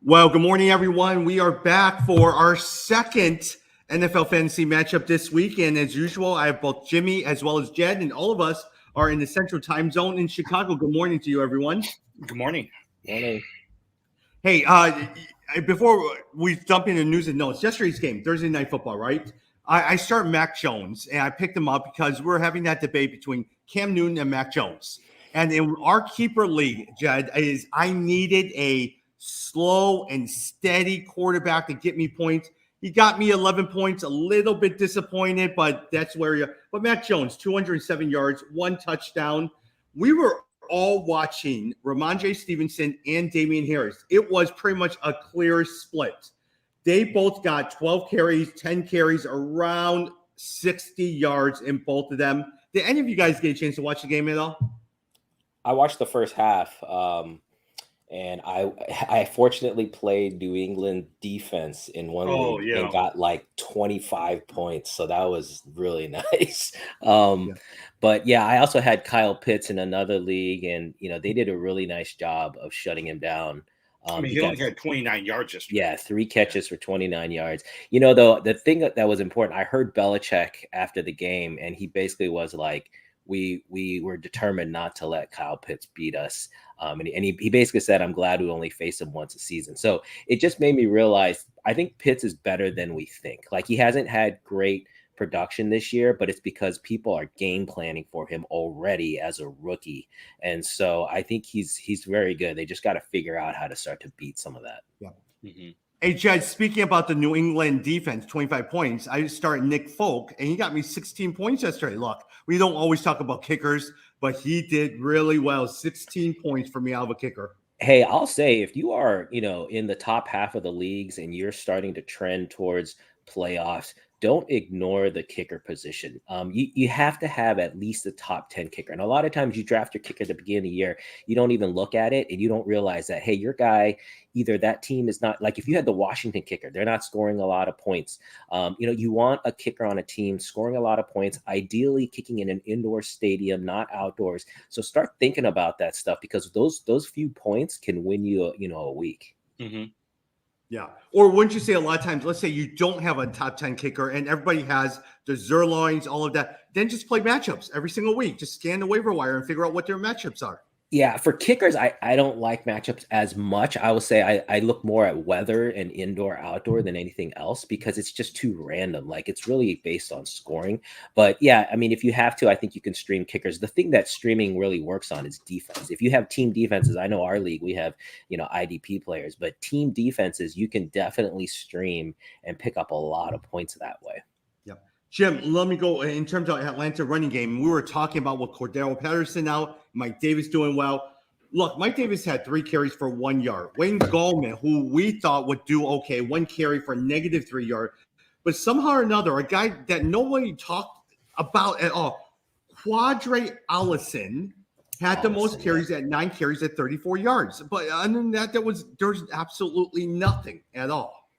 Well, good morning, everyone. We are back for our second NFL fantasy matchup this week. And as usual, I have both Jimmy as well as Jed, and all of us are in the central time zone in Chicago. Good morning to you, everyone. Good morning. Morning. Hey, before we jump into news and notes, yesterday's game, Thursday Night Football, right? I start Mac Jones, and I picked him up because we're having that debate between Cam Newton and Mac Jones. And in our keeper league, Jed, I needed a slow and steady quarterback to get me points. He got me 11 points, a little bit disappointed, but that's where you. But Mac Jones, 207 yards, 1 touchdown. We were all watching Ramondre Stevenson and Damian Harris. It was pretty much a clear split. They both got 12 carries, 10 carries, around 60 yards in both of them. Did any of you guys get a chance to watch the game at all? I watched the first half, and I fortunately played New England defense in one league and got like 25 points, so that was really nice. But yeah, I also had Kyle Pitts in another league, and they did a really nice job of shutting him down. He only had 29 yards yesterday. Yeah, 3 catches for 29 yards. Though, the thing that was important, I heard Belichick after the game, and he basically was like, we were determined not to let Kyle Pitts beat us. And he basically said, I'm glad we only face him once a season. So it just made me realize, I think Pitts is better than we think. Like, he hasn't had great production this year, but it's because people are game planning for him already as a rookie. And so I think he's very good. They just got to figure out how to start to beat some of that. Yeah. Mm-hmm. Hey, Judge, speaking about the New England defense, 25 points, I started Nick Folk, and he got me 16 points yesterday. Look, we don't always talk about kickers, but he did really well. 16 points for me out of a kicker. Hey, I'll say, if you are, in the top half of the leagues and you're starting to trend towards playoffs, don't ignore the kicker position. You have to have at least a top 10 kicker. And a lot of times you draft your kicker at the beginning of the year, you don't even look at it and you don't realize that, hey, your guy, either that team is not, like if you had the Washington kicker, they're not scoring a lot of points. You want a kicker on a team scoring a lot of points, ideally kicking in an indoor stadium, not outdoors. So start thinking about that stuff, because those few points can win you, a week. Mm-hmm. Yeah. Or wouldn't you say a lot of times, let's say you don't have a top 10 kicker and everybody has the Zerloins, all of that, then just play matchups every single week. Just scan the waiver wire and figure out what their matchups are. Yeah, for kickers, I don't like matchups as much. I would say I look more at weather and indoor, outdoor than anything else, because it's just too random. Like, it's really based on scoring. But yeah, I mean, if you have to, I think you can stream kickers. The thing that streaming really works on is defense. If you have team defenses, I know our league, we have, IDP players, but team defenses, you can definitely stream and pick up a lot of points that way. Jim, let me go in terms of Atlanta running game. We were talking about what Cordero Patterson out, Mike Davis doing well. Look, Mike Davis had 3 carries for 1 yard. Wayne Gallman, who we thought would do okay, 1 carry for -3 yards. But somehow or another, a guy that nobody talked about at all, Quadre Allison, had the most carries at 9 carries at 34 yards. But other than that, there's absolutely nothing at all.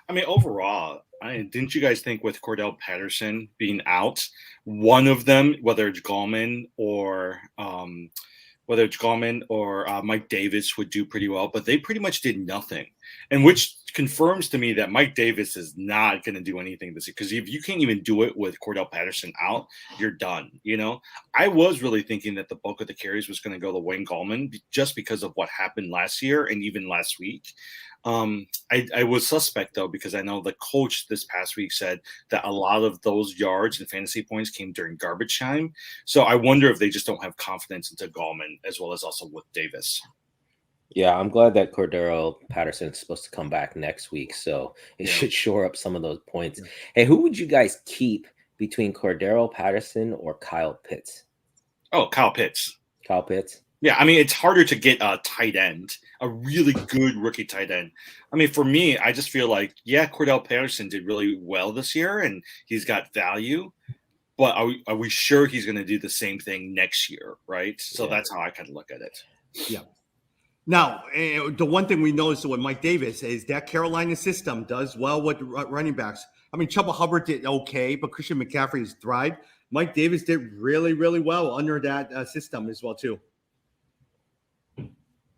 I mean, overall, didn't you guys think with Cordell Patterson being out, one of them, whether it's Gallman or Mike Davis, would do pretty well, but they pretty much did nothing, and which confirms to me that Mike Davis is not going to do anything this year, because if you can't even do it with Cordell Patterson out, you're done. I was really thinking that the bulk of the carries was going to go to Wayne Gallman just because of what happened last year and even last week. I was suspect, though, because I know the coach this past week said that a lot of those yards and fantasy points came during garbage time. So I wonder if they just don't have confidence into Gallman as well as also with Davis. Yeah, I'm glad that Cordero Patterson is supposed to come back next week, so it should shore up some of those points. Yeah. Hey, who would you guys keep between Cordero Patterson or Kyle Pitts? Oh, Kyle Pitts. Kyle Pitts? Yeah, I mean, it's harder to get a tight end, a really good rookie tight end. I mean, for me, I just feel like, yeah, Cordell Patterson did really well this year, and he's got value. But are we sure he's going to do the same thing next year, right? So that's how I kind of look at it. Yeah. Now, the one thing we noticed with Mike Davis is that Carolina system does well with running backs. I mean, Chuba Hubbard did okay, but Christian McCaffrey has thrived. Mike Davis did really, really well under that system as well, too.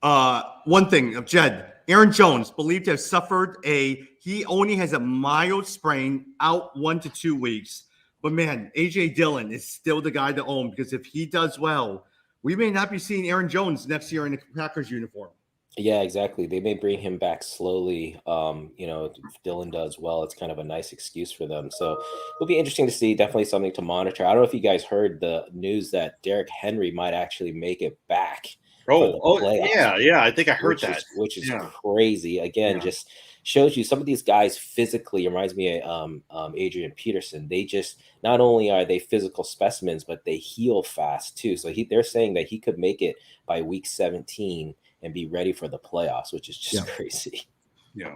One thing, Jed, Aaron Jones, believed to have suffered he only has a mild sprain, out 1 to 2 weeks. But man, AJ Dillon is still the guy to own, because if he does well, we may not be seeing Aaron Jones next year in the Packers uniform. Yeah, exactly. They may bring him back slowly. If Dylan does well, it's kind of a nice excuse for them. So it'll be interesting to see. Definitely something to monitor. I don't know if you guys heard the news that Derrick Henry might actually make it back for the playoffs, yeah. I think I heard that. Which is crazy. Again, just shows you some of these guys physically. Reminds me of Adrian Peterson. They just, not only are they physical specimens, but they heal fast too. So they're saying that he could make it by week 17 and be ready for the playoffs, which is just crazy. Yeah.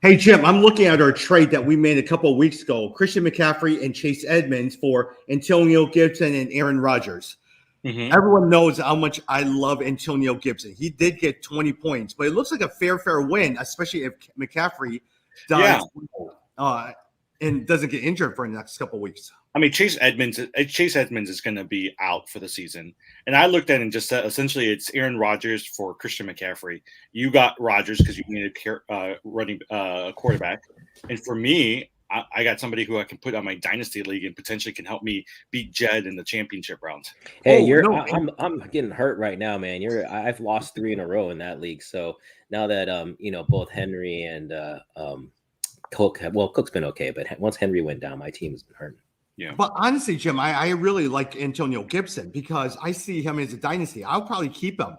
Hey, Jim, I'm looking at our trade that we made a couple of weeks ago. Christian McCaffrey and Chase Edmonds for Antonio Gibson and Aaron Rodgers. Mm-hmm. Everyone knows how much I love Antonio Gibson. He did get 20 points, but it looks like a fair win, especially if McCaffrey does and doesn't get injured for the next couple of weeks. I mean, Chase Edmonds is going to be out for the season. And I looked at it and just said, essentially, it's Aaron Rodgers for Christian McCaffrey. You got Rodgers because you needed a quarterback. And for me, I got somebody who I can put on my dynasty league and potentially can help me beat Jed in the championship rounds. Hey, I'm getting hurt right now, man. I've lost 3 in a row in that league. So now that both Henry and Cook Cook's been okay, but once Henry went down, my team has been hurting. Yeah. But honestly, Jim, I really like Antonio Gibson because I see him as a dynasty. I'll probably keep him.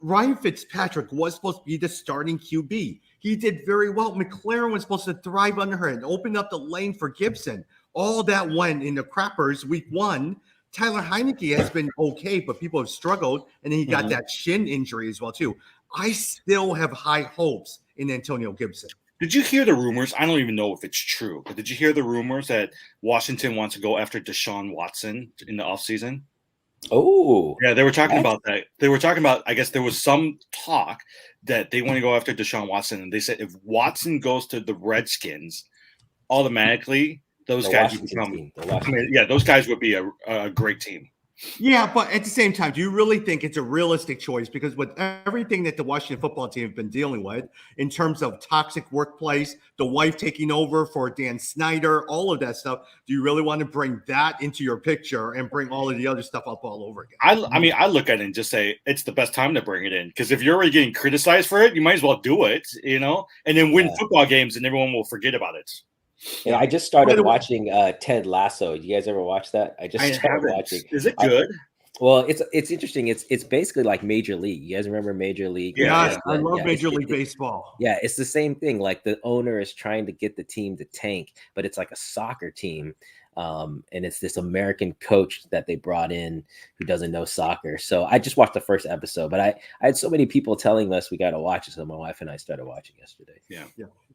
Ryan Fitzpatrick was supposed to be the starting QB. He did very well. McLaren was supposed to thrive under her and open up the lane for Gibson. All that went in the crappers week 1. Tyler Heineke has been okay, but people have struggled. And then he got that shin injury as well, too. I still have high hopes in Antonio Gibson. Did you hear the rumors? I don't even know if it's true, but did you hear the rumors that Washington wants to go after Deshaun Watson in the offseason? Oh, yeah, they were talking about that. They were talking about, I guess there was some talk that they want to go after Deshaun Watson. And they said if Watson goes to the Redskins, automatically those guys would become, those guys would be a great team. Yeah, but at the same time, do you really think it's a realistic choice? Because with everything that the Washington football team have been dealing with in terms of toxic workplace, the wife taking over for Dan Snyder, all of that stuff, do you really want to bring that into your picture and bring all of the other stuff up all over again? I look at it and just say it's the best time to bring it in, because if you're already getting criticized for it, you might as well do it, and then win football games and everyone will forget about it. Yeah, I just started watching Ted Lasso. You guys ever watch that? I started watching. Is it good? Well, it's interesting. It's basically like Major League. You guys remember Major League? Yeah, I love Major League Baseball. Yeah, it's the same thing. Like the owner is trying to get the team to tank, but it's like a soccer team. And it's this American coach that they brought in who doesn't know soccer. So I just watched the first episode, but I had so many people telling us we got to watch it. So my wife and I started watching yesterday. Yeah.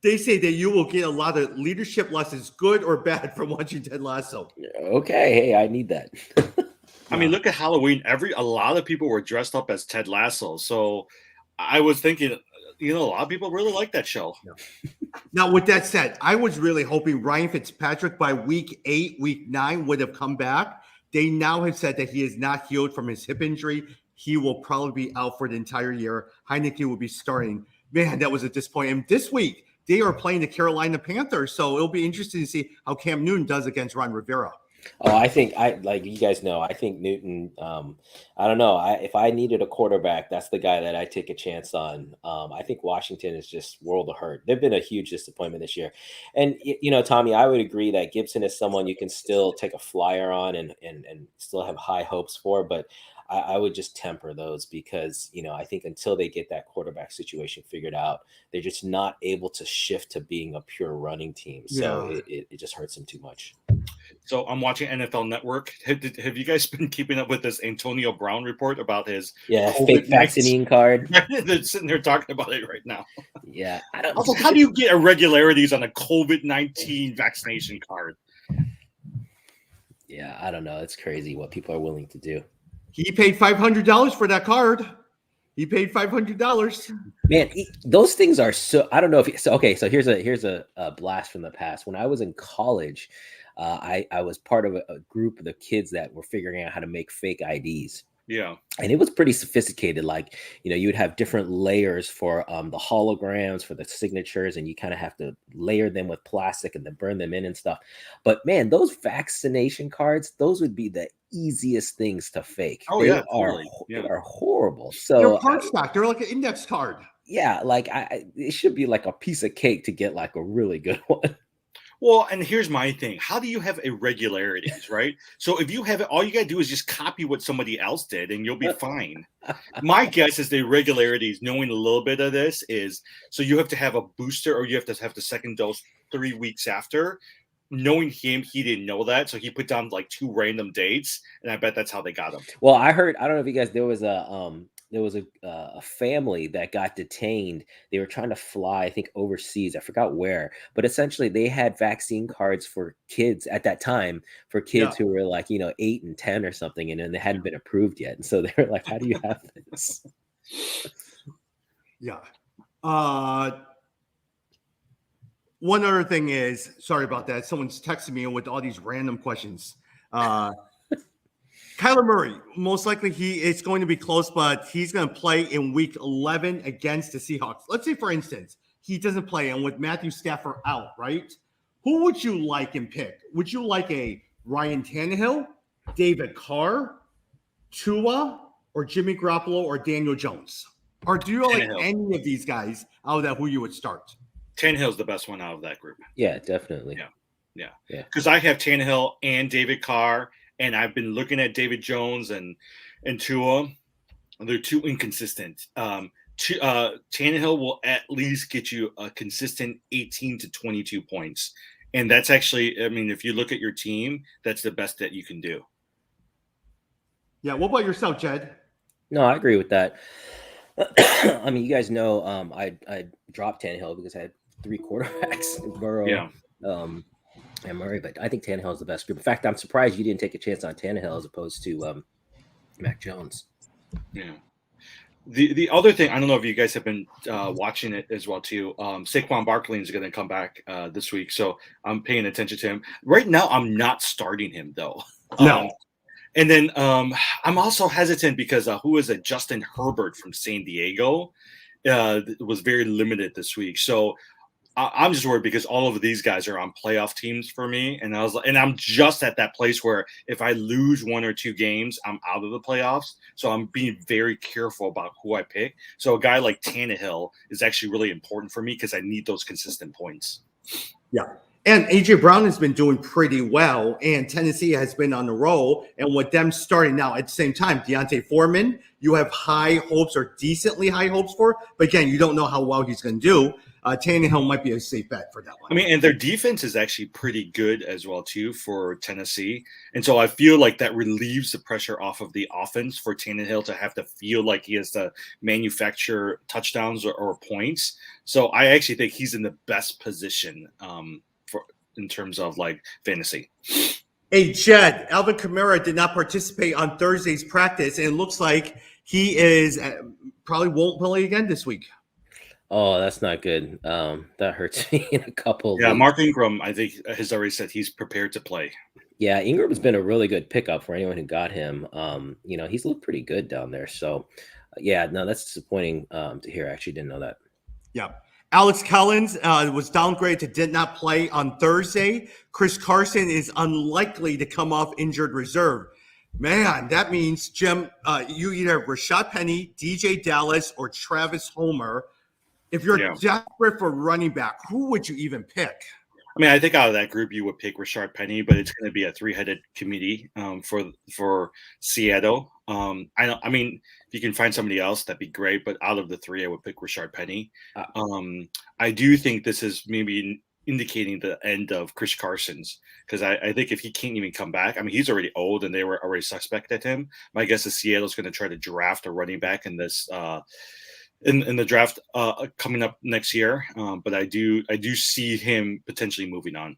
They say that you will get a lot of leadership lessons, good or bad, from watching Ted Lasso. Okay. Hey, I need that. I mean, look at Halloween. A lot of people were dressed up as Ted Lasso. So I was thinking, a lot of people really like that show. Yeah. Now, with that said, I was really hoping Ryan Fitzpatrick by week 8, week 9 would have come back. They now have said that he is not healed from his hip injury. He will probably be out for the entire year. Heineke will be starting. Man, that was a disappointment. This week, they are playing the Carolina Panthers, so it'll be interesting to see how Cam Newton does against Ron Rivera. Oh, I think like you guys know, I think Newton, I don't know. If I needed a quarterback, that's the guy that I take a chance on. I think Washington is just world of hurt. They've been a huge disappointment this year. And, Tommy, I would agree that Gibson is someone you can still take a flyer on and still have high hopes for. But I would just temper those because, I think until they get that quarterback situation figured out, they're just not able to shift to being a pure running team. So it just hurts them too much. So I'm watching NFL Network. Have you guys been keeping up with this Antonio Brown report about his fake vaccine card? They're sitting there talking about it right now. Yeah. Also, how do you get irregularities on a COVID-19 vaccination card? Yeah, I don't know. It's crazy what people are willing to do. He paid $500 for that card. He paid $500. Man, those things are so. I don't know if so. Okay, so here's a blast from the past. When I was in college, I was part of a group of the kids that were figuring out how to make fake IDs. Yeah. And it was pretty sophisticated. Like, you would have different layers for the holograms, for the signatures, and you kind of have to layer them with plastic and then burn them in and stuff. But man, those vaccination cards, those would be the easiest things to fake. Oh They yeah, are totally. they Yeah. are horrible. They're So card stock. They're like an index card. yeah, like it should be like a piece of cake to get like a really good one. Well, and here's my thing. How do you have irregularities, right? So if you have it, all you got to do is just copy what somebody else did and you'll be fine. My guess is the irregularities, knowing a little bit of this, is so you have to have a booster or you have to have the second dose 3 weeks after. Knowing him, he didn't know that. So he put down like 2 random dates. And I bet that's how they got him. Well, I heard, I don't know if you guys, there was a family that got detained. They were trying to fly, I think, overseas. I forgot where, but essentially they had vaccine cards for kids at that time, for kids who were like, 8 and 10 or something, and then they hadn't been approved yet. And so they were like, how do you have this? Yeah. One other thing is, sorry about that. Someone's texting me with all these random questions. Kyler Murray, most likely it's going to be close, but he's going to play in week 11 against the Seahawks. Let's say, for instance, he doesn't play, and with Matthew Stafford out, right? Who would you like and pick? Would you like a Ryan Tannehill, David Carr, Tua, or Jimmy Garoppolo, or Daniel Jones? Or do you like any of these guys out of that who you would start? Tannehill's the best one out of that group. Yeah, definitely. Yeah. Because I have Tannehill and David Carr, and I've been looking at David Jones and Tua. They're too inconsistent. Tannehill will at least get you a consistent 18 to 22 points. And that's actually, I mean, if you look at your team, that's the best that you can do. Yeah. What about yourself, Jed? No, I agree with that. I mean, you guys know I dropped Tannehill because I had 3 quarterbacks, Burrow, and Murray, but I think Tannehill is the best group. In fact, I'm surprised you didn't take a chance on Tannehill as opposed to Mac Jones. Yeah. The other thing, I don't know if you guys have been watching it as well too. Saquon Barkley is going to come back this week, so I'm paying attention to him. Right now, I'm not starting him though. No. And then I'm also hesitant because who is it? Justin Herbert from San Diego was very limited this week. So I'm just worried because all of these guys are on playoff teams for me. And I'm just at that place where if I lose 1 or 2 games, I'm out of the playoffs. So I'm being very careful about who I pick. So a guy like Tannehill is actually really important for me because I need those consistent points. Yeah. And A.J. Brown has been doing pretty well, and Tennessee has been on the roll. And with them starting now at the same time, Deontay Foreman, you have high hopes or decently high hopes for. But again, you don't know how well he's going to do. Tannehill might be a safe bet for that one. I mean, and their defense is actually pretty good as well, too, for Tennessee. And so I feel like that relieves the pressure off of the offense for Tannehill to have to feel like he has to manufacture touchdowns or points. So I actually think he's in the best position in terms of like fantasy. Hey, Jed, Alvin Kamara did not participate on Thursday's practice, and it looks like he is probably won't play again this week. Oh, that's not good. That hurts me in a couple. Yeah, Mark Ingram, I think, has already said he's prepared to play. Yeah, Ingram's been a really good pickup for anyone who got him. He's looked pretty good down there. So, yeah, no, that's disappointing to hear. I actually didn't know that. Yeah. Alex Collins was downgraded to did not play on Thursday. Chris Carson is unlikely to come off injured reserve. Man, that means, Jim, you either have Rashad Penny, DJ Dallas, or Travis Homer. If you're desperate for running back, who would you even pick? I mean, I think out of that group, you would pick Rashard Penny, but it's going to be a 3-headed committee for Seattle. I mean, if you can find somebody else, that'd be great. But out of the 3, I would pick Rashard Penny. I do think this is maybe indicating the end of Chris Carson's because I think if he can't even come back, I mean, he's already old and they were already suspect at him. My guess is Seattle's going to try to draft a running back in this in the draft coming up next year. But I do see him potentially moving on.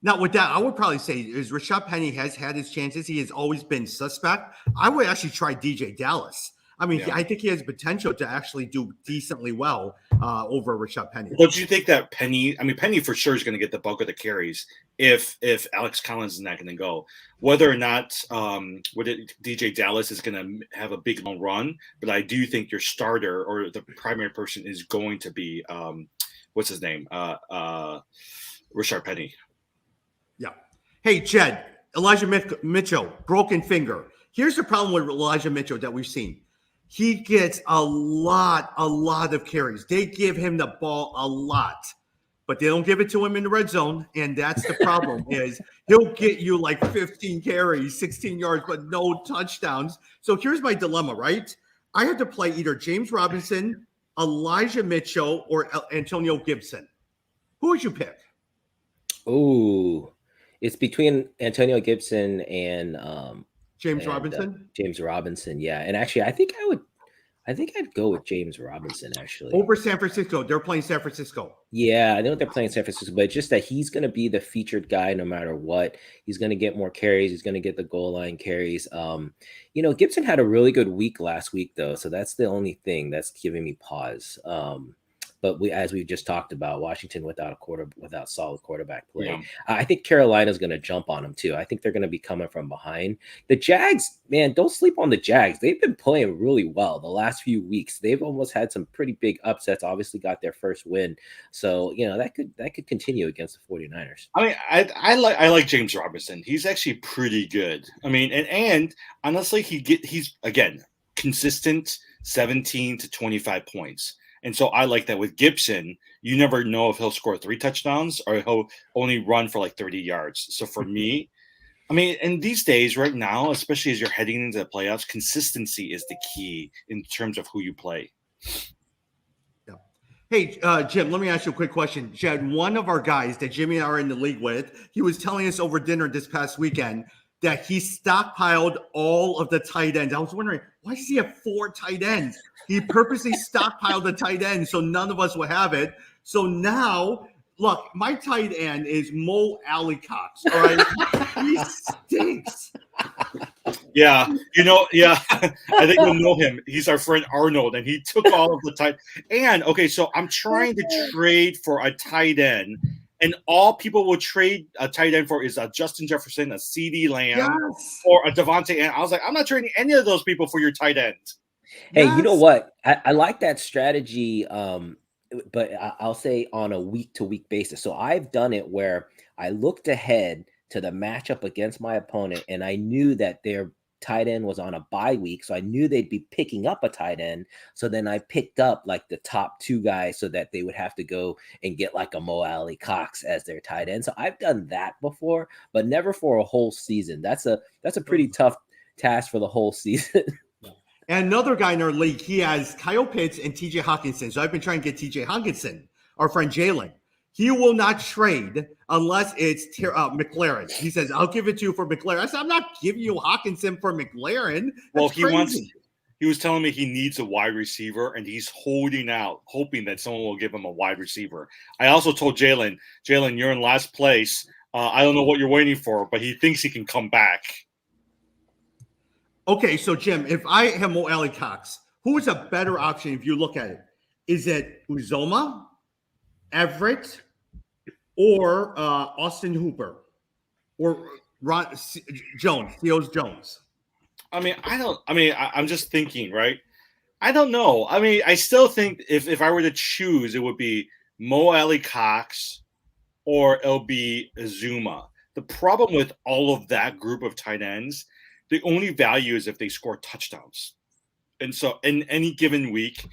Now, with that, I would probably say is Rashad Penny has had his chances. He has always been suspect. I would actually try DJ Dallas. I mean, I think he has potential to actually do decently well. over Rashad Penny. Don't you think that Penny for sure is going to get the bulk of the carries if Alex Collins is not going to go? Whether or not DJ Dallas is going to have a big long run, but I do think your starter or the primary person is going to be what's his name? Rashard Penny. Yeah. Hey, Jed, Elijah Mitchell, broken finger. Here's the problem with Elijah Mitchell that we've seen. He gets a lot of carries. They give him the ball a lot, but they don't give it to him in the red zone. And that's the problem is he'll get you like 15 carries, 16 yards, but no touchdowns. So here's my dilemma, right? I have to play either James Robinson, Elijah Mitchell, or Antonio Gibson. Who would you pick? Ooh, it's between Antonio Gibson and James Robinson. James Robinson, yeah. And actually, I think I'd go with James Robinson actually over San Francisco. They're playing San Francisco. Yeah, I know they're playing San Francisco, but just that he's going to be the featured guy no matter what. He's going to get more carries. He's going to get the goal line carries. Gibson had a really good week last week though, so that's the only thing that's giving me pause. But as we just talked about, Washington without solid quarterback play. Yeah. I think Carolina's going to jump on them too. I think they're going to be coming from behind. The Jags, man, don't sleep on the Jags. They've been playing really well the last few weeks. They've almost had some pretty big upsets. Obviously got their first win. So, that could continue against the 49ers. I mean, I like James Robinson. He's actually pretty good. I mean, and honestly, he's again consistent 17 to 25 points. And so I like that with Gibson, you never know if he'll score 3 touchdowns or he'll only run for like 30 yards. So for me, I mean, in these days right now, especially as you're heading into the playoffs, consistency is the key in terms of who you play. Yeah. Hey, Jim, let me ask you a quick question. Jed, one of our guys that Jimmy and I are in the league with, he was telling us over dinner this past weekend that he stockpiled all of the tight ends. I was wondering, why does he have 4 tight ends? He purposely stockpiled the tight end so none of us would have it. So now, look, my tight end is Mo Alley-Cox. All right, he stinks. Yeah, I think we'll know him. He's our friend Arnold, and he took all of the tight. And okay, so I'm trying to trade for a tight end, and all people will trade a tight end for is a Justin Jefferson, a CeeDee Lamb, or a Devontae. And I was like, I'm not trading any of those people for your tight end. Hey, you know what? I like that strategy, but I'll say on a week-to-week basis. So I've done it where I looked ahead to the matchup against my opponent, and I knew that their tight end was on a bye week, so I knew they'd be picking up a tight end. So then I picked up like the top 2 guys so that they would have to go and get like a Mo Alley-Cox as their tight end. So I've done that before, but never for a whole season. That's a pretty tough task for the whole season. And another guy in our league, he has Kyle Pitts and TJ Hawkinson. So I've been trying to get TJ Hawkinson, our friend Jalen. He will not trade unless it's McLaren. He says, I'll give it to you for McLaren. I said, I'm not giving you Hawkinson for McLaren. That's crazy. He was telling me he needs a wide receiver, and he's holding out, hoping that someone will give him a wide receiver. I also told Jalen, you're in last place. I don't know what you're waiting for, but he thinks he can come back. Okay, so Jim, if I have Mo Alley-Cox, who is a better option if you look at it? Is it Uzoma, Everett, or Austin Hooper, or Theo Jones? I'm just thinking, right? I don't know. I mean, I still think if I were to choose, it would be Mo Alley-Cox or it'll be Uzoma. The problem with all of that group of tight ends, the only value is if they score touchdowns. And so in any given week,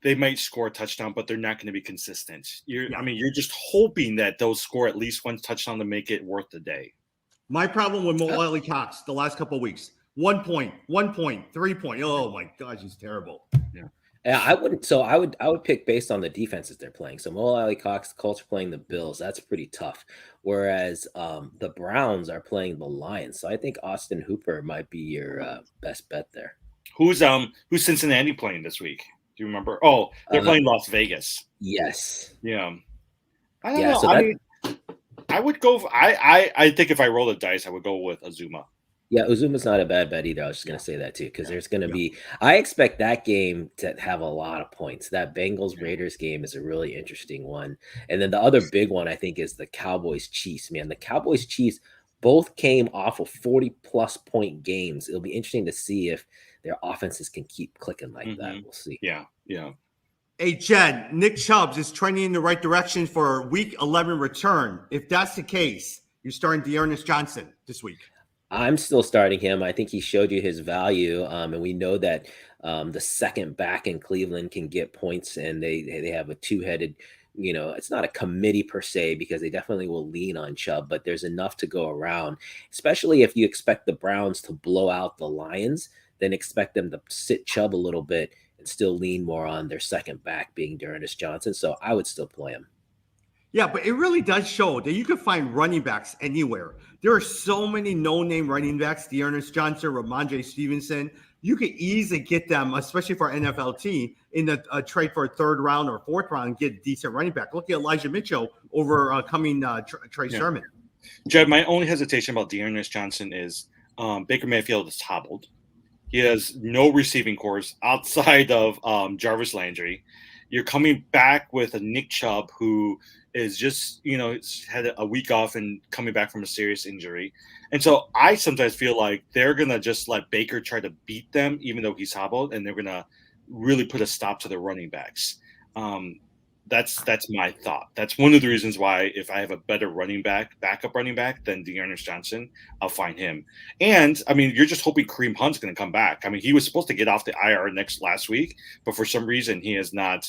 they might score a touchdown, but they're not going to be consistent. You're just hoping that they'll score at least one touchdown to make it worth the day. My problem with Mo Alley-Cox the last couple of weeks, 1 point, 3 point. Oh my gosh, he's terrible. Yeah. I wouldn't. So I would pick based on the defenses they're playing. So Mo Alley-Cox, the Colts are playing the Bills. That's pretty tough. Whereas the Browns are playing the Lions. So I think Austin Hooper might be your best bet there. Who's Cincinnati playing this week? Do you remember? Oh, they're playing Las Vegas. Yes. Yeah. I don't know. I would go. I think if I roll the dice, I would go with Uzoma. Yeah, Uzuma's not a bad bet either. I was just going to say that too, because there's going to be, I expect that game to have a lot of points. That Bengals Raiders game is a really interesting one. And then the other big one, I think, is the Cowboys Chiefs, man. The Cowboys Chiefs both came off of 40+ point games. It'll be interesting to see if their offenses can keep clicking like that. We'll see. Yeah. Hey, Jed, Nick Chubb is trending in the right direction for Week 11 return. If that's the case, you're starting Dearness Johnson this week. I'm still starting him. I think he showed you his value, and we know that the second back in Cleveland can get points, and they have a two-headed. It's not a committee per se because they definitely will lean on Chubb, but there's enough to go around. Especially if you expect the Browns to blow out the Lions, then expect them to sit Chubb a little bit and still lean more on their second back being Dearness Johnson. So I would still play him. Yeah, but it really does show that you can find running backs anywhere. There are so many no-name running backs, Dearness Johnson, Ramondre Stevenson. You could easily get them, especially for NFLT, in a trade for a third round or fourth round and get a decent running back. Look at Elijah Mitchell over coming Trey Sermon. Jed, my only hesitation about Dearness Johnson is Baker Mayfield is hobbled. He has no receiving cores outside of Jarvis Landry. You're coming back with a Nick Chubb who is just, had a week off and coming back from a serious injury. And so I sometimes feel like they're going to just let Baker try to beat them, even though he's hobbled, and they're going to really put a stop to the running backs. That's my thought. That's one of the reasons why if I have a better backup running back than Dearness Johnson, I'll find him. And I mean, you're just hoping Kareem Hunt's going to come back. I mean, he was supposed to get off the IR last week, but for some reason he has not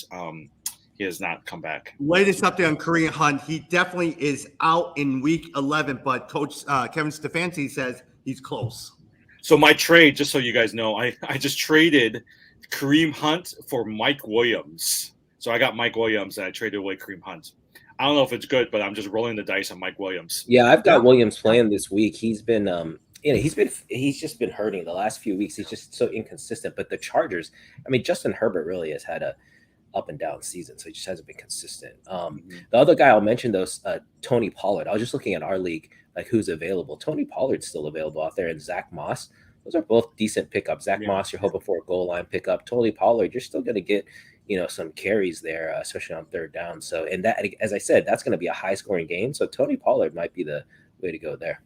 come back. Latest update on Kareem Hunt. He definitely is out in Week 11, but Coach Kevin Stefanski says he's close. So my trade, just so you guys know, I just traded Kareem Hunt for Mike Williams. So I got Mike Williams and I traded away Kareem Hunt. I don't know if it's good, but I'm just rolling the dice on Mike Williams. Yeah, I've got Williams playing this week. He's been he's just been hurting the last few weeks. He's just so inconsistent. But the Chargers, I mean, Justin Herbert really has had a up and down season, so he just hasn't been consistent. The other guy I'll mention though, Tony Pollard. I was just looking at our league, like who's available. Tony Pollard's still available out there, and Zach Moss. Those are both decent pickups. Zach Moss, you're hoping for a goal line pickup. Tony Pollard, you're still going to get some carries there, especially on third down. So, and that, as I said, that's going to be a high scoring game. So Tony Pollard might be the way to go there.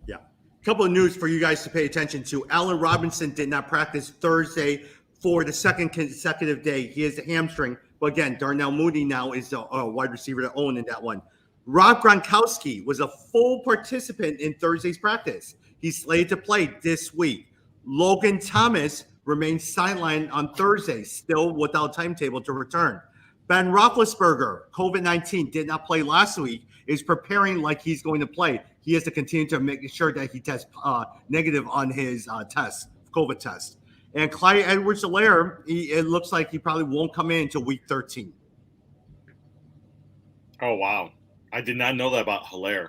Yeah. A couple of news for you guys to pay attention to. Allen Robinson did not practice Thursday for the second consecutive day. He has a hamstring. But again, Darnell Mooney now is a wide receiver to own in that one. Rob Gronkowski was a full participant in Thursday's practice. He's slated to play this week. Logan Thomas remains sidelined on Thursday, still without timetable to return. Ben Roethlisberger, COVID-19, did not play last week, is preparing like he's going to play. He has to continue to make sure that he tests negative on his COVID test. And Clyde Edwards-Helaire, it looks like he probably won't come in until week 13. Oh, wow. I did not know that about Helaire.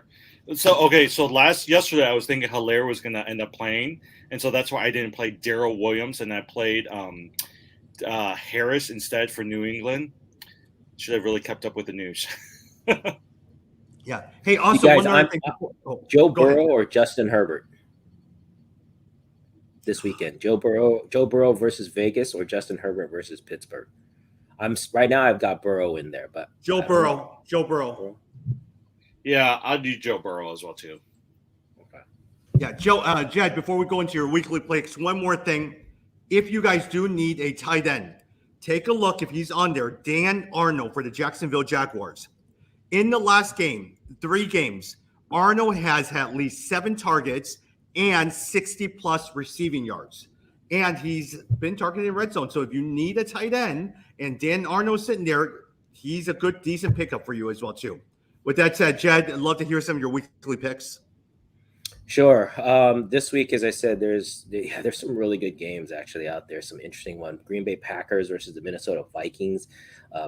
So yesterday I was thinking Helaire was going to end up playing, and so that's why I didn't play Darrell Williams, and I played Harris instead for New England. Should have really kept up with the news. Yeah. Hey, also, guys, one other thing. Joe Burrow or Justin Herbert this weekend? Joe Burrow versus Vegas or Justin Herbert versus Pittsburgh? Right now I've got Burrow in there, but Joe Burrow. Yeah, I'll do Joe Burrow as well too. Okay. Yeah, Jed, before we go into your weekly picks, one more thing. If you guys do need a tight end, take a look if he's on there. Dan Arnold for the Jacksonville Jaguars. In the last 3 games, Arnold has had at least 7 targets and 60+ receiving yards. And he's been targeted in red zone. So if you need a tight end and Dan Arnold's sitting there, he's a good, decent pickup for you as well, too. With that said, Jed, I'd love to hear some of your weekly picks. Sure. This week, as I said, there's some really good games actually out there. Some interesting ones. Green Bay Packers versus the Minnesota Vikings.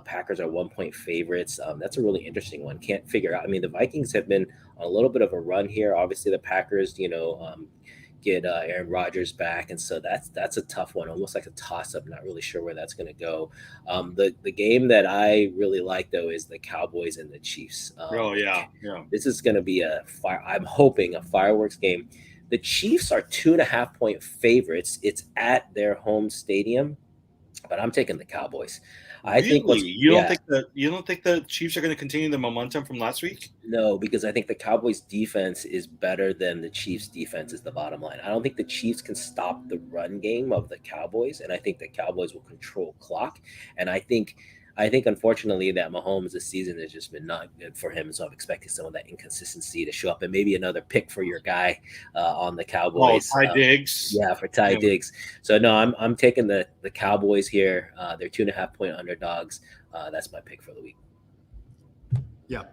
Packers are 1-point favorites. That's a really interesting one. Can't figure out. I mean, the Vikings have been on a little bit of a run here. Obviously, the Packers, get Aaron Rodgers back, and so that's a tough one, almost like a toss-up. Not really sure where that's going to go. The game that I really like though is the Cowboys and the Chiefs. Yeah. This is going to be I'm hoping a fireworks game. The Chiefs are 2.5-point favorites. It's at their home stadium, but I'm taking the Cowboys. I think Really? You don't think the Chiefs are going to continue the momentum from last week? No, because I think the Cowboys defense is better than the Chiefs defense is the bottom line. I don't think the Chiefs can stop the run game of the Cowboys, and I think the Cowboys will control clock. And I think unfortunately that Mahomes this season has just been not good for him. So I'm expecting some of that inconsistency to show up, and maybe another pick for your guy on the Cowboys. Ty Diggs. Yeah, for Ty Diggs. So no, I'm taking the Cowboys here. They're 2.5-point underdogs. That's my pick for the week. Yeah,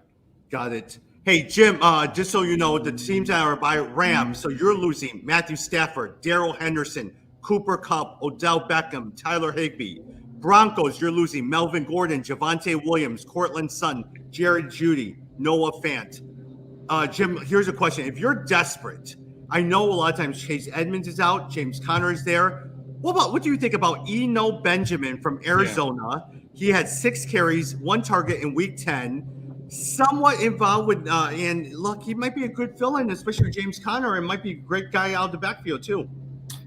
got it. Hey, Jim, just so you know, the teams that are by Rams, so you're losing Matthew Stafford, Darrell Henderson, Cooper Kupp, Odell Beckham, Tyler Higbee. Broncos, you're losing Melvin Gordon, Javonte Williams, Cortland Sutton, Jared Judy, Noah Fant. Jim, here's a question. If you're desperate, I know a lot of times Chase Edmonds is out, James Conner is there. What do you think about Eno Benjamin from Arizona? Yeah. He had 6 carries, 1 target in week 10. Somewhat involved with, and look, he might be a good fill-in, especially with James Conner, and might be a great guy out of the backfield too.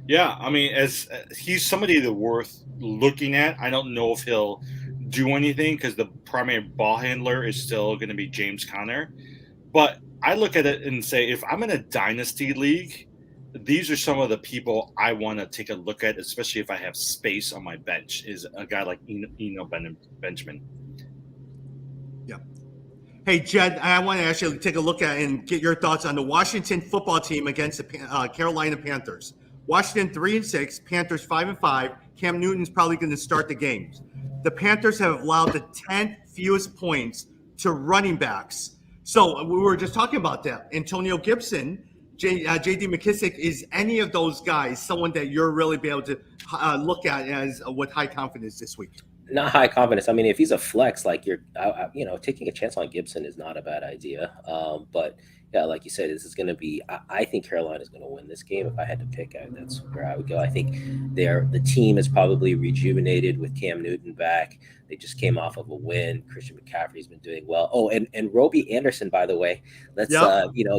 Yeah, I mean, as he's somebody that worth looking at. I don't know if he'll do anything because the primary ball handler is still going to be James Conner. But I look at it and say, if I'm in a dynasty league, these are some of the people I want to take a look at, especially if I have space on my bench, is a guy like Eno Benjamin. Yeah. Hey, Jed, I want to actually take a look at and get your thoughts on the Washington football team against the Carolina Panthers. Washington 3-6, Panthers 5-5. Cam Newton's probably going to start the games. The Panthers have allowed the 10th fewest points to running backs. So we were just talking about that. Antonio Gibson, J.D. McKissick, is any of those guys someone that you're really be able to look at as with high confidence this week? Not high confidence. I mean, if he's a flex, like taking a chance on Gibson is not a bad idea. But yeah, like you said, this is going to be. I think Carolina is going to win this game. If I had to pick, that's where I would go. I think the team is probably rejuvenated with Cam Newton back. They just came off of a win. Christian McCaffrey's been doing well. Oh, and Robbie Anderson, by the way, let's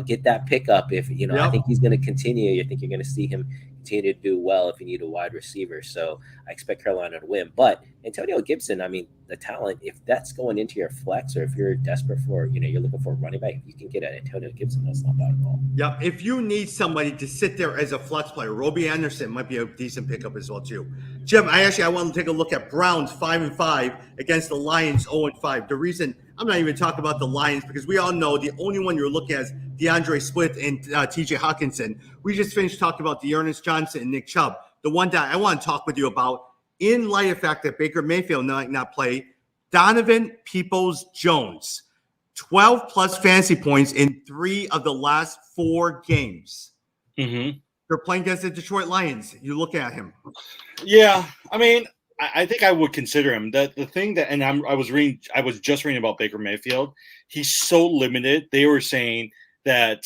get that pickup. If I think he's going to continue. I think you're going to see him continue to do well if you need a wide receiver. So I expect Carolina to win. But Antonio Gibson, I mean, the talent, if that's going into your flex or if you're desperate for, you're looking for a running back, you can get at Antonio Gibson. That's not bad at all. Yeah. If you need somebody to sit there as a flex player, Robbie Anderson might be a decent pickup as well, too. Jim, I want to take a look at Browns 5-5 against the Lions 0-5. The reason I'm not even talking about the Lions, because we all know the only one you're looking at is DeAndre Swift and TJ Hawkinson. We just finished talking about Dearness Johnson and Nick Chubb. The one that I want to talk with you about, in light of the fact that Baker Mayfield might not play, Donovan Peoples-Jones, 12 plus fantasy points in 3 of the last 4 games. Mm-hmm. They're playing against the Detroit Lions. You look at him. Yeah, I mean, I think I would consider him. The thing that, and I was just reading about Baker Mayfield. He's so limited. They were saying that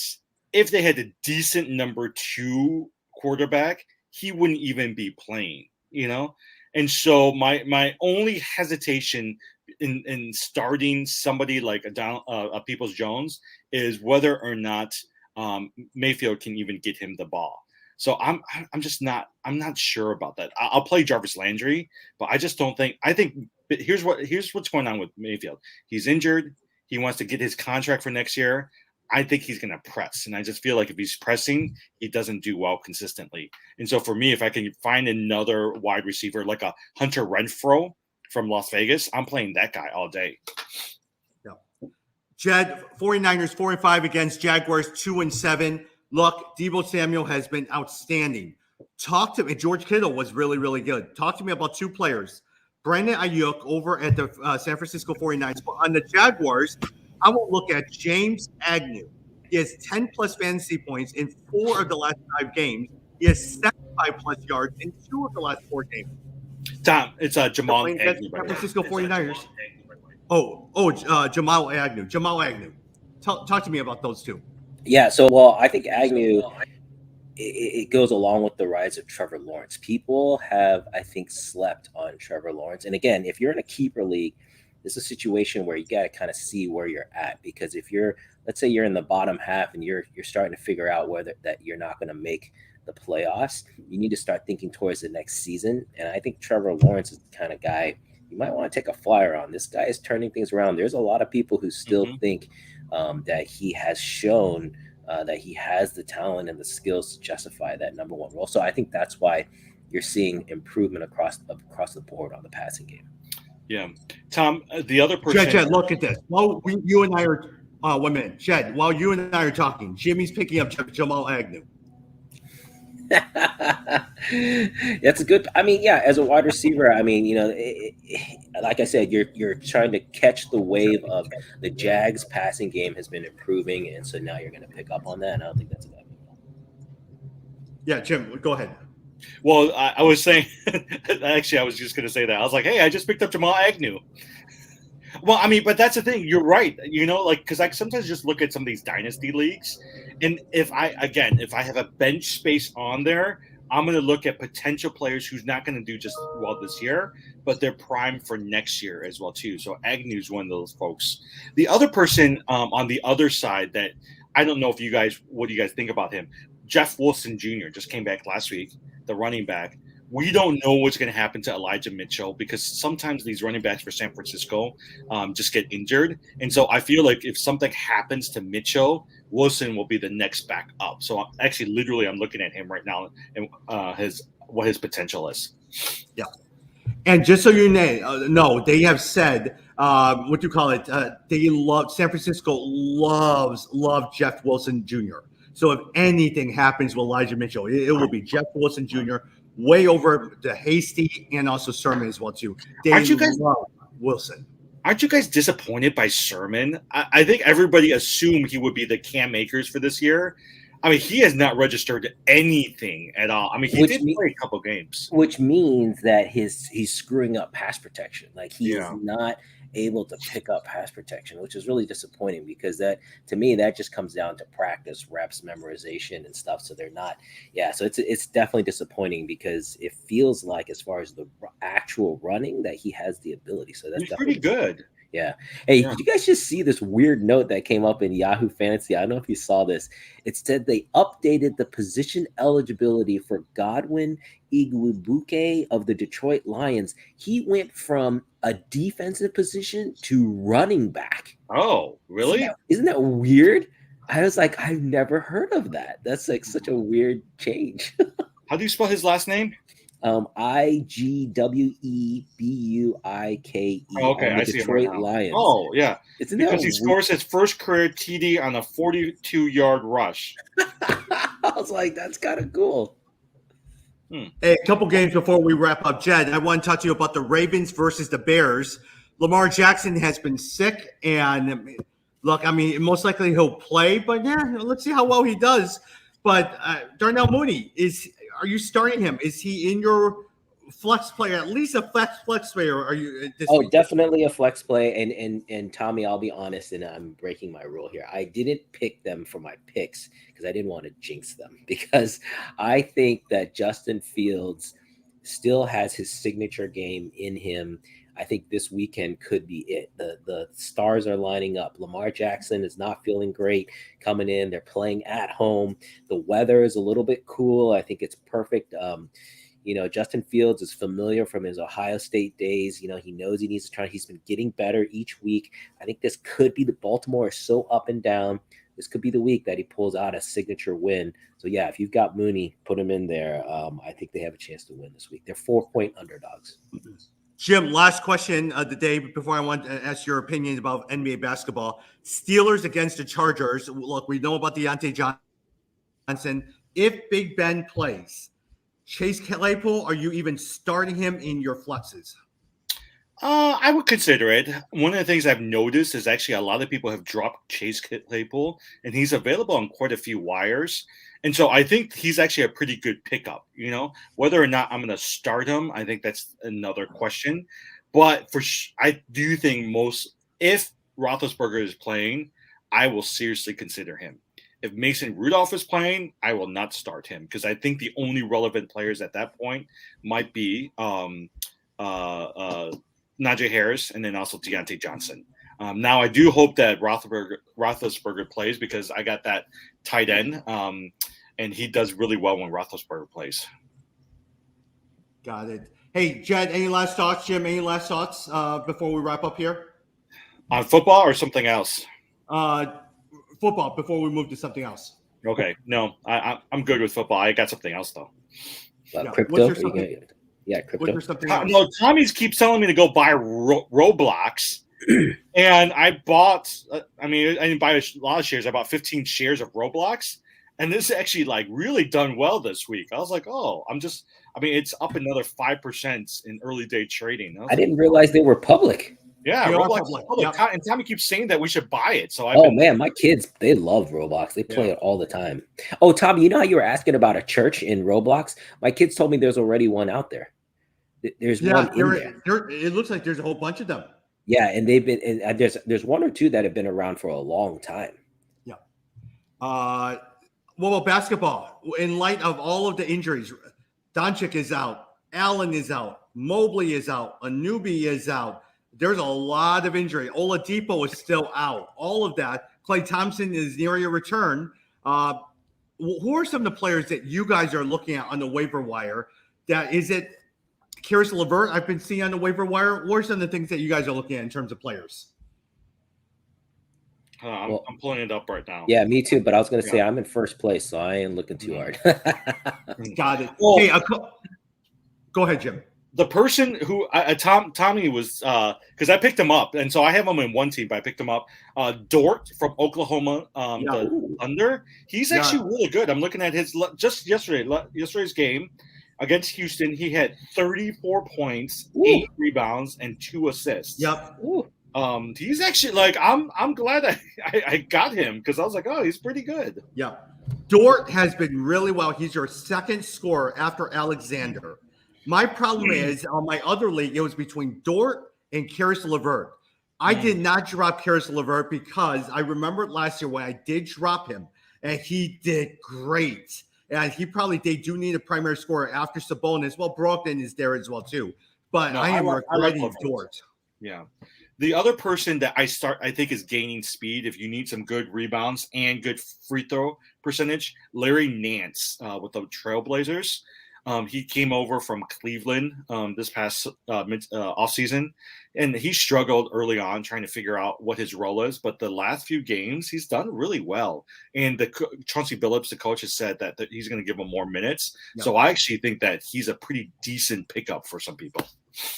if they had a decent number 2 quarterback, he wouldn't even be playing. And so my only hesitation in starting somebody like a Peoples-Jones is whether or not Mayfield can even get him the ball. So I'm not sure about that. I'll play Jarvis Landry, but I just don't think. I think here's what's going on with Mayfield. He's injured. He wants to get his contract for next year. I think he's going to press, and I just feel like if he's pressing, he doesn't do well consistently. And so for me, if I can find another wide receiver like a Hunter Renfrow from Las Vegas, I'm playing that guy all day. Yeah. Jed, 49ers 4-5 against Jaguars 2-7. Look, Deebo Samuel has been outstanding. Talk to me. George Kittle was really, really good. Talk to me about 2 players. Brandon Ayuk over at the San Francisco 49ers. But on the Jaguars, I will look at James Agnew. He has 10 plus fantasy points in 4 of the last 5 games. He has 75 plus yards in 2 of the last 4 games. Tom, it's Jamal Agnew. San Francisco 49ers. Jamal Agnew. Jamal Agnew. Talk to me about those 2. Yeah, so I think Agnew, it goes along with the rise of Trevor Lawrence. People have, I think, slept on Trevor Lawrence. And again, if you're in a keeper league, This is a situation where you got to kind of see where you're at, because if let's say you're in the bottom half and you're starting to figure out whether that you're not going to make the playoffs, you need to start thinking towards the next season. And I think Trevor Lawrence is the kind of guy you might want to take a flyer on. This guy is turning things around. There's a lot of people who still think that he has shown that he has the talent and the skills to justify that number one role. So I think that's why you're seeing improvement across the board on the passing game. Yeah, Tom, the other person. Jed, look at this. While you and I are 1 minute, Jed. While you and I are talking, Jimmy's picking up Jamal Agnew. That's a good. I mean, yeah, as a wide receiver, I mean, like I said, you're trying to catch the wave of the Jags passing game has been improving, and so now you're going to pick up on that. And I don't think that's a bad move. Yeah, Jim, go ahead. Well, I was saying, actually, I was just going to say that. I was like, hey, I just picked up Jamal Agnew. Well, I mean, but that's the thing. You're right. Because I sometimes just look at some of these dynasty leagues, and if I have a bench space on there, I'm going to look at potential players who's not going to do just well this year, but they're primed for next year as well too. So Agnew's one of those folks. The other person on the other side that I don't know what do you guys think about him? Jeff Wilson Jr. just came back last week, the running back. We don't know what's going to happen to Elijah Mitchell, because sometimes these running backs for San Francisco just get injured. And so I feel like if something happens to Mitchell, Wilson will be the next back up. So I'm looking at him right now and what his potential is. Yeah. And just so you know, they have said, what do you call it? San Francisco loves Jeff Wilson Jr. So if anything happens with Elijah Mitchell, it will be Jeff Wilson Jr., way over the Hasty and also Sermon as well too. Aren't you guys love Wilson? Aren't you guys disappointed by Sermon? I think everybody assumed he would be the Cam Akers for this year. I mean, he has not registered anything at all. I mean, he did play a couple games, which means that he's screwing up pass protection. Like he is not able to pick up pass protection, which is really disappointing, because that, to me, that just comes down to practice, reps, memorization and stuff. So they're not, so it's definitely disappointing, because it feels like, as far as the actual running, that he has the ability. So that's pretty good. Yeah. Hey, did you guys just see this weird note that came up in Yahoo Fantasy? I don't know if you saw this. It said they updated the position eligibility for Godwin Igwebuike of the Detroit Lions. He went from a defensive position to running back. Oh, really? Isn't that weird? I was like, I've never heard of that. That's like such a weird change. How do you spell his last name? Igwebuike. Oh, okay, I see Detroit Lions. Oh, yeah. Because he scores his first career TD on a 42-yard rush. I was like, that's kind of cool. Hey, a couple games before we wrap up, Jed, I want to talk to you about the Ravens versus the Bears. Lamar Jackson has been sick, and look, I mean, most likely he'll play, but let's see how well he does. But Darnell Mooney, are you starting him? Is he in your flex player, at least a flex player? Are you? Week? Definitely a flex play. And Tommy, I'll be honest, and I'm breaking my rule here. I didn't pick them for my picks because I didn't want to jinx them, because I think that Justin Fields still has his signature game in him. I think this weekend could be it. The stars are lining up. Lamar Jackson is not feeling great coming in. They're playing at home. The weather is a little bit cool. I think it's perfect. Justin Fields is familiar from his Ohio State days. He knows he needs to try. He's been getting better each week. I think this could be Baltimore is so up and down. This could be the week that he pulls out a signature win. So, if you've got Mooney, put him in there. I think they have a chance to win this week. They're 4-point underdogs. Jim, last question of the day before I want to ask your opinion about NBA basketball. Steelers against the Chargers. Look, we know about Deontay Johnson. If Big Ben plays, Chase Claypool, are you even starting him in your flexes? I would consider it. One of the things I've noticed is actually a lot of people have dropped Chase Claypool, and he's available on quite a few wires. And so I think he's actually a pretty good pickup. Whether or not I'm going to start him, I think that's another question. But I do think if Roethlisberger is playing, I will seriously consider him. If Mason Rudolph is playing, I will not start him, because I think the only relevant players at that point might be Najee Harris, and then also Deontay Johnson. Now, I do hope that Roethlisberger plays because I got that tight end, and he does really well when Roethlisberger plays. Got it. Hey, Jed, any last thoughts? Jim, any last thoughts before we wrap up here? On football or something else? Football, before we move to something else. Okay. No, I'm good with football. I got something else, though. Crypto? Crypto. Crypto. What's something else? No, Tommy's keeps telling me to go buy Roblox. And I bought, I didn't buy a lot of shares. I bought 15 shares of Roblox. And this is actually like really done well this week. I was like, it's up another 5% in early day trading. I didn't realize they were public. Yeah, They are Roblox public. is public. Yep. And Tommy keeps saying that we should buy it. So Man, my kids, they love Roblox. They play it all the time. Oh, Tommy, you know how you were asking about a church in Roblox? My kids told me there's already one out there. There's one in there. It looks like there's a whole bunch of them. Yeah, and they've been, and there's one or two that have been around for a long time. Yeah. What about basketball? In light of all of the injuries, Doncic is out, Allen is out, Mobley is out, Anunoby is out. There's a lot of injury. Oladipo is still out. All of that. Klay Thompson is nearing a return. Who are some of the players that you guys are looking at on the waiver wire? Is it Karis LeVert I've been seeing on the waiver wire? What are some of the things that you guys are looking at in terms of players? I'm pulling it up right now. Yeah, me too. But I was going to say I'm in first place, so I ain't looking too hard. Got it. Well, hey, go ahead, Jim. The person who Tommy was because I picked him up, and so I have him in one team, but I picked him up. Dort from Oklahoma, the Thunder. He's actually really good. I'm looking at his just yesterday's game against Houston. He had 34 points, 8 rebounds, and 2 assists. Yep. He's actually like I'm glad I got him because I was like, oh, he's pretty good. Yeah. Dort has been really well. He's your second scorer after Alexander. My problem is on my other league, it was between Dort and Karis LeVert. I did not drop Karis LeVert because I remember last year when I did drop him and he did great. And they do need a primary scorer after Sabonis. Well, Brogdon is there as well too. But I am regretting Dort. Yeah. The other person that I think is gaining speed if you need some good rebounds and good free throw percentage, Larry Nance with the Trailblazers. He came over from Cleveland this past offseason, and he struggled early on trying to figure out what his role is. But the last few games, he's done really well. And Chauncey Billups, the coach, has said that he's going to give him more minutes. Yep. So I actually think that he's a pretty decent pickup for some people.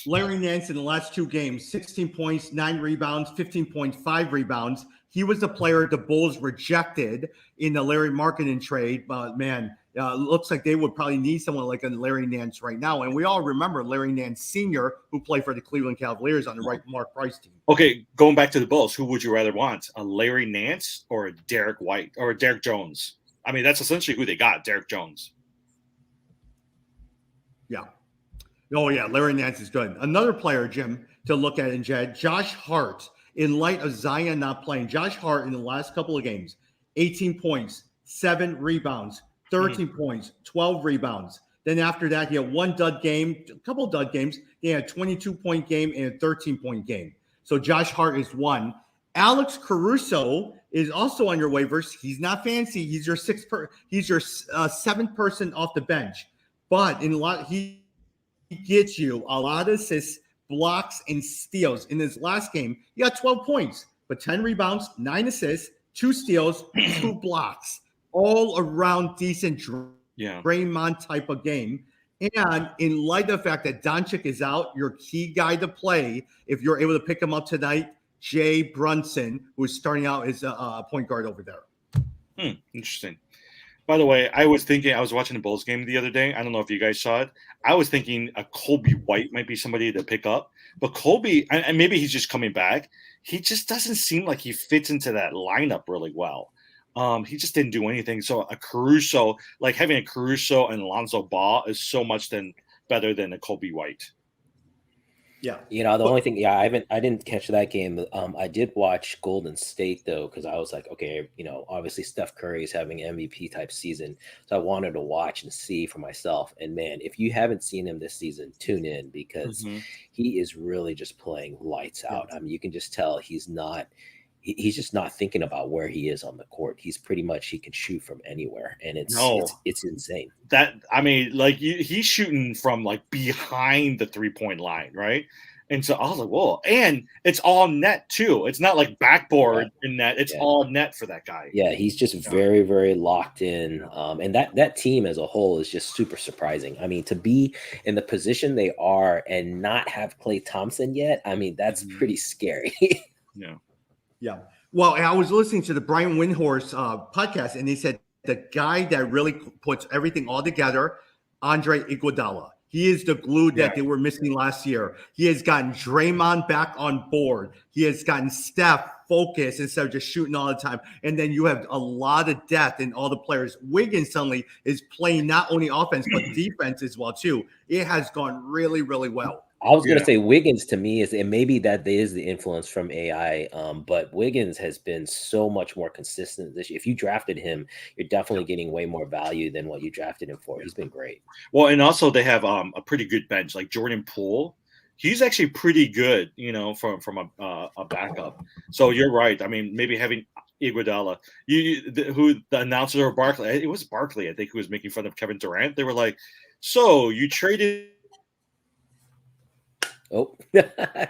Larry Nance in the last 2 games, 16 points, 9 rebounds, 15.5 rebounds. He was the player the Bulls rejected in the Larry Markkinen trade. But, man, looks like they would probably need someone like a Larry Nance right now. And we all remember Larry Nance Sr., who played for the Cleveland Cavaliers on the Mark Price team. Okay, going back to the Bulls, who would you rather want, a Larry Nance or a Derek White or a Derek Jones? I mean, that's essentially who they got, Derek Jones. Yeah. Oh, yeah, Larry Nance is good. Another player, Jim, to look at in Jed, Josh Hart. In light of Zion not playing, Josh Hart in the last couple of games, 18 points, 7 rebounds, 13 points, 12 rebounds. Then after that, he had one dud game, a couple of dud games. He had a 22-point game and a 13-point game. So Josh Hart is one. Alex Caruso is also on your waivers. He's not fancy. He's your seventh person off the bench. But he gets you a lot of assists, blocks, and steals. In his last game, he got 12 points, but 10 rebounds, 9 assists, 2 steals, 2 blocks. All around decent Draymond type of game. And in light of the fact that Doncic is out, your key guy to play, if you're able to pick him up tonight, Jay Brunson, who is starting out as a point guard over there. Interesting. By the way, I was watching the Bulls game the other day. I don't know if you guys saw it. I was thinking a Kobe White might be somebody to pick up. But Kobe, and maybe he's just coming back, he just doesn't seem like he fits into that lineup really well. He just didn't do anything. So a Caruso, like having a Caruso and Alonzo Ball is so much better than a Kobe White. Yeah. The only thing, I didn't catch that game. I did watch Golden State though, because I was like, okay, obviously Steph Curry is having MVP type season, so I wanted to watch and see for myself. And man, if you haven't seen him this season, tune in because Mhm. he is really just playing lights Yeah. out. I mean, you can just tell he's just not thinking about where he is on the court. He's pretty much he can shoot from anywhere, and No. it's insane. He's shooting from like behind the 3-point line, right? And so I was like, whoa. And it's all net too. It's not like backboard in net. It's Yeah. all net for that guy. Yeah, he's just very, very locked in. And that team as a whole is just super surprising. I mean, to be in the position they are and not have Klay Thompson yet, I mean, that's pretty scary. Yeah. Yeah. Well, I was listening to the Brian Windhorst podcast, and they said the guy that really puts everything all together, Andre Iguodala. He is the glue that they were missing last year. He has gotten Draymond back on board. He has gotten Steph focused instead of just shooting all the time. And then you have a lot of depth in all the players. Wiggins suddenly is playing not only offense, but defense as well, too. It has gone really, really well. I was going to say Wiggins to me and maybe that is the influence from AI, but Wiggins has been so much more consistent this year. If you drafted him, you're definitely getting way more value than what you drafted him for. He's been great. Well, and also they have a pretty good bench, like Jordan Poole. He's actually pretty good, from a backup. So you're right. I mean, maybe having Iguodala, who the announcer or Barkley, it was Barkley, I think, who was making fun of Kevin Durant. They were like, "So you traded." Oh,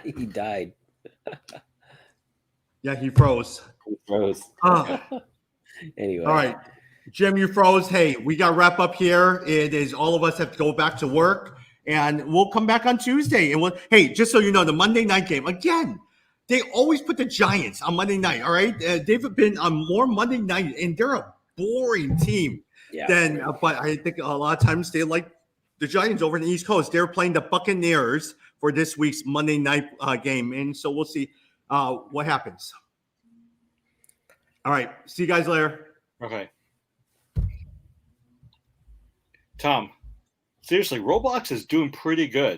he died. Yeah, he froze. He froze. Anyway. All right. Jim, you froze. Hey, we got to wrap up here. It is all of us have to go back to work, and we'll come back on Tuesday. And hey, just so you know, the Monday night game, again, they always put the Giants on Monday night, all right? They've been on more Monday night, and they're a boring team. Yeah. But I think a lot of times they like the Giants over in the East Coast. They're playing the Buccaneers for this week's Monday night game. And so we'll see what happens. All right. See you guys later. Okay. Tom, seriously, Roblox is doing pretty good.